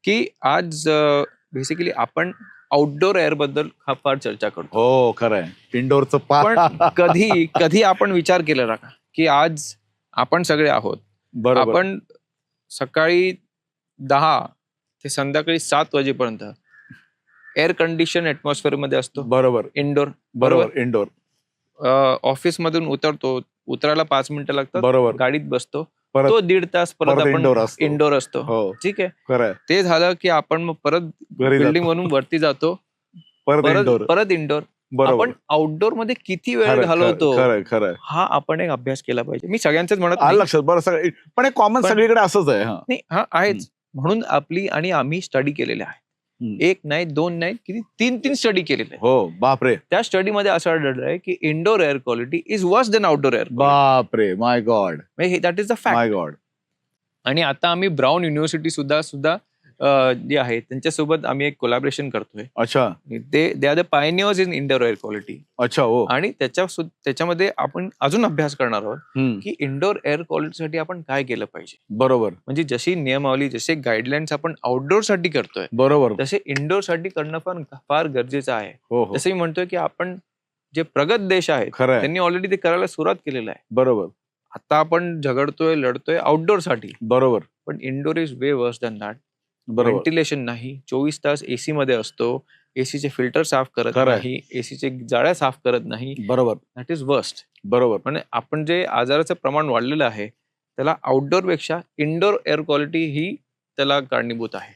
की आज बेसिकली आपण आउटडोर एअर बद्दल फार चर्चा करतो. हो खरंय. इंडोरचं पण कधी कधी आपण विचार केलेला का की आज आपण सगळे आहोत, बरोबर. आपण सकाळी 10 ते संध्याकाळी 7 वाजेपर्यंत एअर कंडिशन ऍटमॉस्फिअर मध्ये असतो. बरोबर इंडोर. बरोबर इंडोर. ऑफिस मधून उतरायला 5 मिनिटं लागतात. बरोबर. गाडीत बसतो, परत तो 1.5 तास परत परत आपण इंडोर असतो. इंडोर असतो. हो ठीक आहे. खरंय. ते झालं की आपण मग परत घरी बिल्डिंग जातो. वरून वरती जातो, परत इंडोर. परत इंडोर. बरोबर. आपण आउटडोर मध्ये किती वेळ खरंय घालवतो खरंय खरंय. हा आपण एक अभ्यास केला पाहिजे. मी सगळ्यांचंच म्हणत आलं नाही. लक्षात. बरं सगळं पण हे कॉमन पण- सगळीकडे असंच आहे. हा नाही हा आहेच. म्हणून आपली आणि आम्ही स्टडी केलेले आहे. एक नाही, दोन नाही, किती 3 स्टडी केलेले आहे. हो बापरे. त्या स्टडी मध्ये असं आढळलं आहे की indoor air quality is worse than outdoor air. बापरे my God. That is the fact. My God. आणि आता आम्ही ब्राउन युनिव्हर्सिटी सुद्धा जे आहे त्यांच्यासोबत आम्ही एक कोलॅबरेशन करतोय. अच्छा they are the pioneers in indoor air quality. अच्छा हो. आणि त्याच्यामध्ये आपण अजून अभ्यास करणार आहोत की इंडोर एअर क्वालिटीसाठी आपण काय केलं पाहिजे. बरोबर म्हणजे जशी नियमावली, जसे गाईडलाईन्स आपण आउटडोर साठी करतोय, बरोबर. तसे इंडोर साठी करणं पण फार गरजेचं आहे. हो हो जसं मी म्हणतोय की आपण जे प्रगत देश आहेत खरंय. त्यांनी ऑलरेडी ते करायला सुरुवात केलेलं आहे. बरोबर आता आपण झगडतोय, लढतोय आउटडोर साठी, बरोबर पण इंडोर इज वे वर्स दॅन दॅट. बरोबर. व्हेंटिलेशन नाही, 24 तास एसी मध्ये असतो, एसीचे फिल्टर साफ करत खरंय. नाही, एसीचे जाळ्या साफ करत नाही. बरोबर दॅट इज वर्स्ट. बरोबर. म्हणजे आपण जे आजाराचं प्रमाण वाढलेलं आहे त्याला आउटडोर पेक्षा इंडोर एअर क्वालिटी ही त्याला कारणीभूत आहे.